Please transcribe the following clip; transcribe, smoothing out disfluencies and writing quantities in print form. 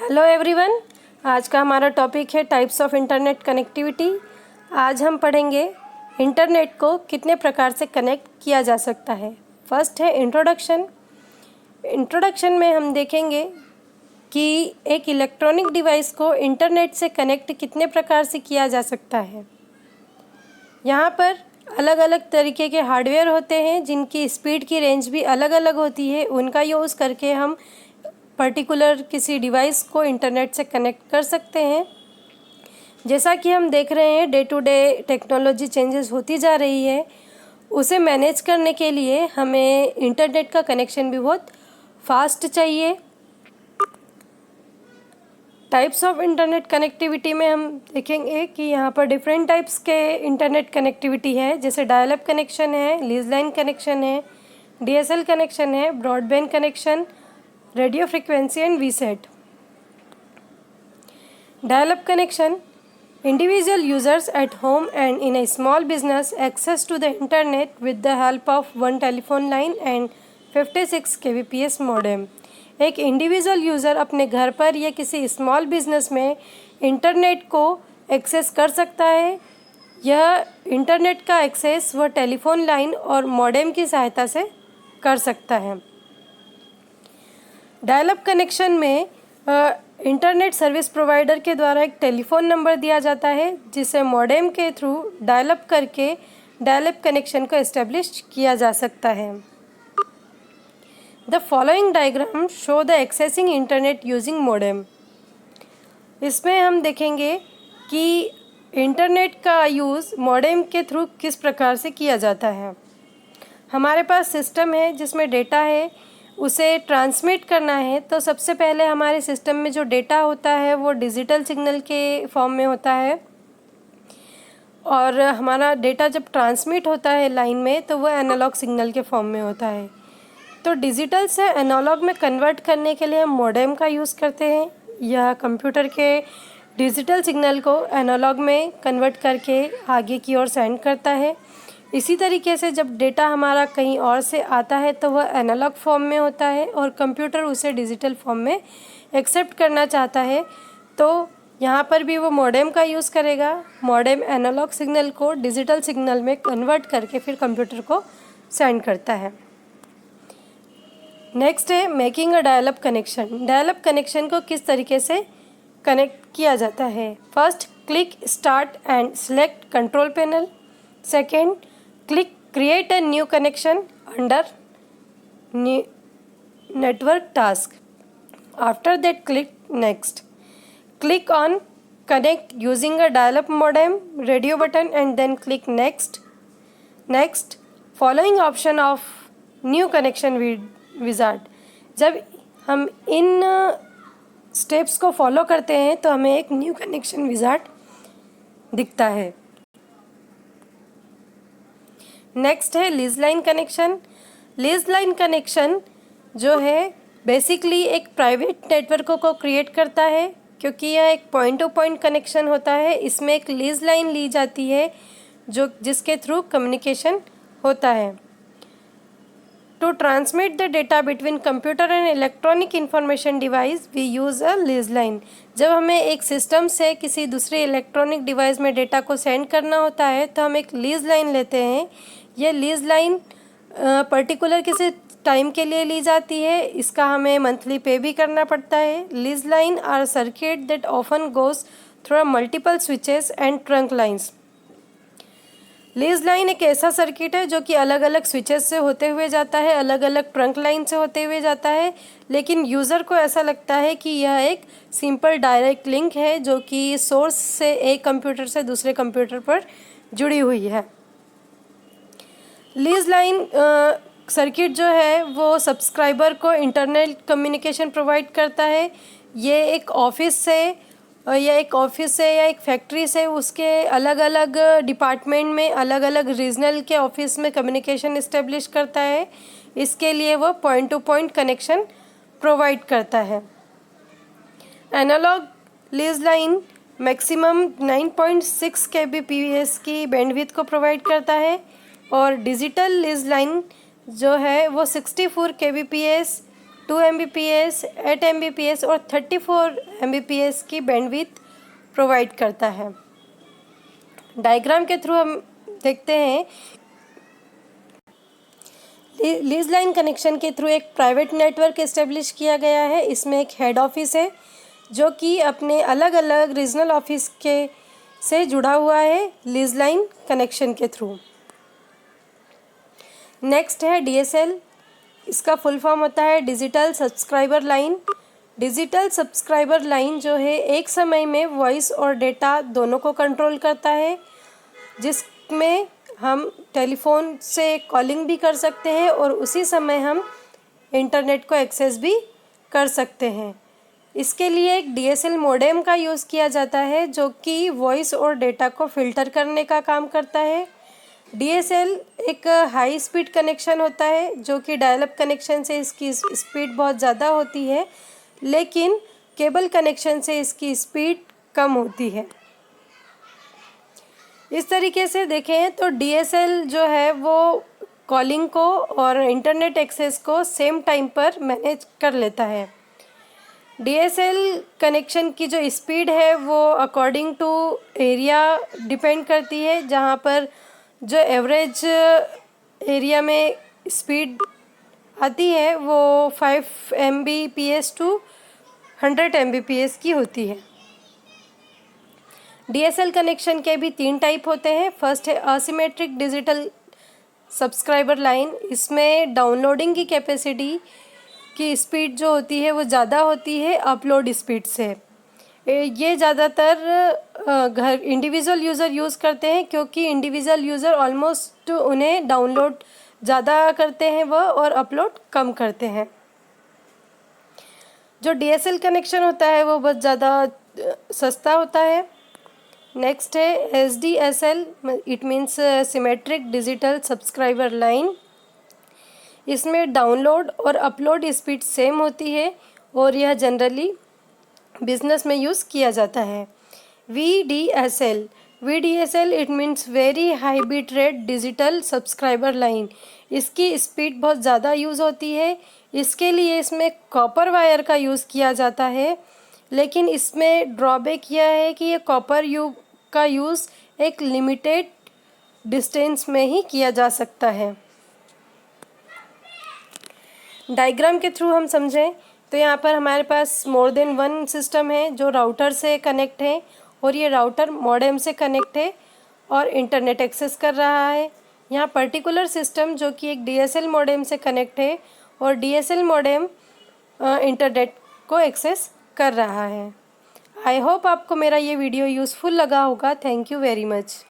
Hello everyone. आज का हमारा टॉपिक है टाइप्स ऑफ इंटरनेट कनेक्टिविटी। आज हम पढ़ेंगे इंटरनेट को कितने प्रकार से कनेक्ट किया जा सकता है। फर्स्ट है इंट्रोडक्शन। इंट्रोडक्शन में हम देखेंगे कि एक इलेक्ट्रॉनिक डिवाइस को इंटरनेट से कनेक्ट कितने प्रकार से किया जा सकता है। यहाँ पर अलग अलग तरीके के हार्डवेयर होते हैं जिनकी स्पीड की रेंज भी अलग अलग होती है। उनका यूज़ करके हम पर्टिकुलर किसी डिवाइस को इंटरनेट से कनेक्ट कर सकते हैं। जैसा कि हम देख रहे हैं day to day technology changes होती जा रही है, उसे मैनेज करने के लिए हमें इंटरनेट का कनेक्शन भी बहुत फास्ट चाहिए। टाइप्स ऑफ इंटरनेट कनेक्टिविटी में हम देखेंगे कि यहाँ पर डिफरेंट टाइप्स के इंटरनेट कनेक्टिविटी है, जैसे डायल अप कनेक्शन है, लीज लाइन कनेक्शन है, DSL कनेक्शन है, broadband connection, radio frequency and VSAT. Dial-up connection. Individual users at home and in a small business access to the internet with the help of one telephone line and 56 kbps modem. एक individual user अपने घर पर या किसी small business में internet को access कर सकता है। यह इंटरनेट का एक्सेस वह टेलीफोन लाइन और मॉडेम की सहायता से कर सकता है। डायल अप कनेक्शन में इंटरनेट सर्विस प्रोवाइडर के द्वारा एक टेलीफोन नंबर दिया जाता है जिसे मॉडेम के थ्रू डायल अप करके डायल अप कनेक्शन को एस्टेब्लिश किया जा सकता है। The following diagram show the accessing internet using modem. इसमें हम देखेंगे कि इंटरनेट का यूज़ मॉडेम के थ्रू किस प्रकार से किया जाता है। हमारे पास सिस्टम है जिसमें डेटा है, उसे ट्रांसमिट करना है तो सबसे पहले हमारे सिस्टम में जो डेटा होता है वो डिजिटल सिग्नल के फॉर्म में होता है, और हमारा डेटा जब ट्रांसमिट होता है लाइन में तो वह एनालॉग सिग्नल के फॉर्म में होता है। तो डिजिटल से एनालॉग में कन्वर्ट करने के लिए हम मॉडेम का यूज़ करते हैं। यह कंप्यूटर के डिजिटल सिग्नल को एनालॉग में कन्वर्ट करके आगे की ओर सेंड करता है। इसी तरीके से जब डेटा हमारा कहीं और से आता है तो वह एनालॉग फॉर्म में होता है और कंप्यूटर उसे डिजिटल फॉर्म में एक्सेप्ट करना चाहता है, तो यहाँ पर भी वो मॉडेम का यूज़ करेगा। मॉडेम एनालॉग सिग्नल को डिजिटल सिग्नल में कन्वर्ट करके फिर कंप्यूटर को सेंड करता है। नेक्स्ट है making a dial up connection. Dial up connection को किस तरीके से कनेक्ट किया जाता है। First, click start and select control panel. Second, create a new connection under network task. After that, click next. Click on connect using a dial-up modem radio button and then click next. Next, following option of new connection wizard. जब हम इन steps को follow करते हैं तो हमें एक new connection wizard दिखता है। नेक्स्ट है lease line connection. Lease line connection जो है बेसिकली एक प्राइवेट नेटवर्क को क्रिएट करता है, क्योंकि यह एक पॉइंट टू पॉइंट कनेक्शन होता है। इसमें एक लीज लाइन ली जाती है जिसके थ्रू कम्युनिकेशन होता है। To transmit the data between computer and electronic information device we use a lease line. जब हमें एक सिस्टम से किसी दूसरे इलेक्ट्रॉनिक डिवाइस में डेटा को सेंड करना होता है तो हम एक लीज लाइन लेते हैं। ये लीज लाइन पर्टिकुलर किसी टाइम के लिए ली जाती है। इसका हमें मंथली पे भी करना पड़ता है। Lease line R circuit that often goes through multiple switches and trunk lines. Lease line एक ऐसा सर्किट है जो कि अलग अलग स्विचेस से होते हुए जाता है, अलग अलग ट्रंक लाइन से होते हुए जाता है, लेकिन यूज़र को ऐसा लगता है कि यह एक सिंपल डायरेक्ट लिंक है जो कि सोर्स से एक कंप्यूटर से दूसरे कंप्यूटर पर जुड़ी हुई है। लीज लाइन सर्किट जो है वो सब्सक्राइबर को इंटरनेट कम्युनिकेशन प्रोवाइड करता है। ये एक ऑफिस से या एक फैक्ट्री से उसके अलग अलग डिपार्टमेंट में अलग अलग रीजनल के ऑफिस में कम्युनिकेशन इस्टेब्लिश करता है। इसके लिए वो point to point connection provide करता है। Analog lease line maximum 9.6 kbps की बैंडविड्थ को प्रोवाइड करता है, और डिजिटल लीज लाइन जो है वो 64 kbps 2 Mbps, 8 Mbps और 34 Mbps की बैंडविड्थ प्रोवाइड करता है। डायग्राम के थ्रू हम देखते हैं लीज लाइन कनेक्शन के थ्रू एक प्राइवेट नेटवर्क एस्टेब्लिश किया गया है। इसमें एक हेड ऑफिस है जो कि अपने अलग अलग रीजनल ऑफिस के से जुड़ा हुआ है लीज लाइन कनेक्शन के थ्रू। नेक्स्ट है DSL। इसका फुल फॉर्म होता है digital subscriber line. Digital subscriber line जो है एक समय में वॉइस और डेटा दोनों को कंट्रोल करता है, जिसमें हम टेलीफोन से कॉलिंग भी कर सकते हैं और उसी समय हम इंटरनेट को एक्सेस भी कर सकते हैं। इसके लिए एक DSL मॉडेम का यूज़ किया जाता है जो कि वॉइस और डेटा को फ़िल्टर करने का काम करता है। DSL एक हाई स्पीड कनेक्शन होता है जो कि डायल-अप कनेक्शन से इसकी स्पीड बहुत ज़्यादा होती है, लेकिन केबल कनेक्शन से इसकी स्पीड कम होती है। इस तरीके से देखें तो DSL जो है वो कॉलिंग को और इंटरनेट एक्सेस को सेम टाइम पर मैनेज कर लेता है। DSL कनेक्शन की जो स्पीड है वो अकॉर्डिंग टू एरिया डिपेंड करती है, जहाँ पर जो एवरेज एरिया में स्पीड आती है वो 5 Mbps टू 100 Mbps की होती है। DSL कनेक्शन के भी 3 टाइप होते हैं। फर्स्ट है असिमेट्रिक डिजिटल सब्सक्राइबर लाइन। इसमें डाउनलोडिंग की कैपेसिटी की स्पीड जो होती है वो ज़्यादा होती है अपलोड स्पीड से। ये ज़्यादातर घर इंडिविजुअल यूज़र यूज़ करते हैं, क्योंकि इंडिविजुअल यूज़र ऑलमोस्ट उन्हें डाउनलोड ज़्यादा करते हैं वह और अपलोड कम करते हैं। जो DSL कनेक्शन होता है वो बहुत ज़्यादा सस्ता होता है। नेक्स्ट है SDSL, it means symmetric digital subscriber line. इसमें डाउनलोड और अपलोड स्पीड सेम होती है और यह जनरली बिजनेस में यूज़ किया जाता है। VDSL it means very high bit rate digital subscriber line. इसकी स्पीड बहुत ज़्यादा यूज़ होती है। इसके लिए इसमें कॉपर वायर का यूज़ किया जाता है, लेकिन इसमें ड्रॉबैक यह है कि ये कॉपर का यूज़ एक लिमिटेड डिस्टेंस में ही किया जा सकता है। डायग्राम के थ्रू हम समझें तो यहाँ पर हमारे पास मोर देन वन सिस्टम है जो राउटर से कनेक्ट है, और ये राउटर मॉडेम से कनेक्ट है और इंटरनेट एक्सेस कर रहा है। यहाँ पर्टिकुलर सिस्टम जो कि एक DSL मॉडेम से कनेक्ट है और DSL मॉडेम इंटरनेट को एक्सेस कर रहा है। आई होप आपको मेरा ये वीडियो यूज़फुल लगा होगा। Thank you very much.